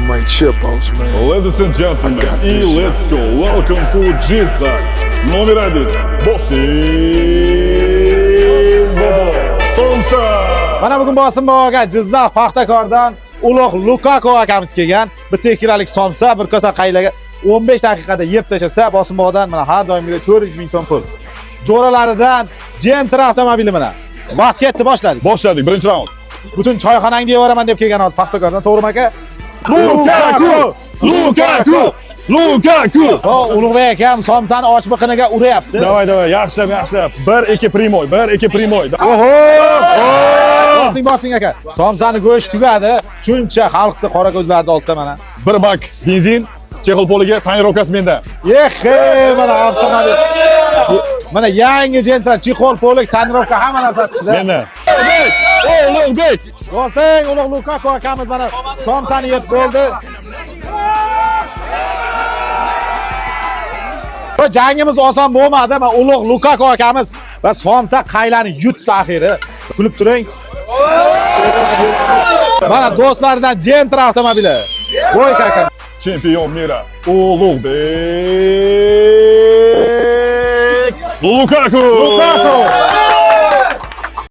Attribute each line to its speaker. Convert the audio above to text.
Speaker 1: might chip out, man.
Speaker 2: Ladies and gentlemen, и let's go. Welcome to Jizzax. Номер 1. Bosim Bobo. Somsa.
Speaker 3: Mana bugun Bosim Boboga Jizzax Paxtakordan Ulug' Lukaku akamiz kelgan. Bitta 2 liralik somsa, bir kosa qaylaga 15 daqiqada yeb tashlasa, Bosim Bobodan mana har doimgidek 400 ming so'm pul. Jo'ralaridan Gentra avtomobili mana. Vaqt ketdi, boshladik.
Speaker 2: Boshladik, birinchi raund.
Speaker 3: Butun choyxonangni yevaraman deb kelgan hozir Paxtakordan, to'g'rimi aka?
Speaker 2: Lukaku.
Speaker 3: O, Ulug'bek akam somsani och biqiniga uryapti.
Speaker 2: Davay, yaxshilab. 1-2 primoy, 1-2 primoy.
Speaker 3: Bosing aka. Somsani go'sht tugadi. Shuncha xalqni qora ko'zlarida oldida mana.
Speaker 2: Bir bak benzin, Chexol poliga tonirovkasi menda.
Speaker 3: Mana avtomobil. Mana yangi Gentra, Chexol polik, tonirovka hamma narsasi ichida.
Speaker 2: Menda. Ulug'bek.
Speaker 3: Bosing, Ulug' Lukaku akamiz mana somsani yeb bo'ldi. Bu jangimiz oson bo'lmadi. Mana Ulug' Lukaku akamiz va somsa qaylani yutdi axiri. Kulib turing. Mana do'stlardan Gentra avtomobili. Voy aka.
Speaker 2: Chempion mira. Ulug'bek. Lukaku.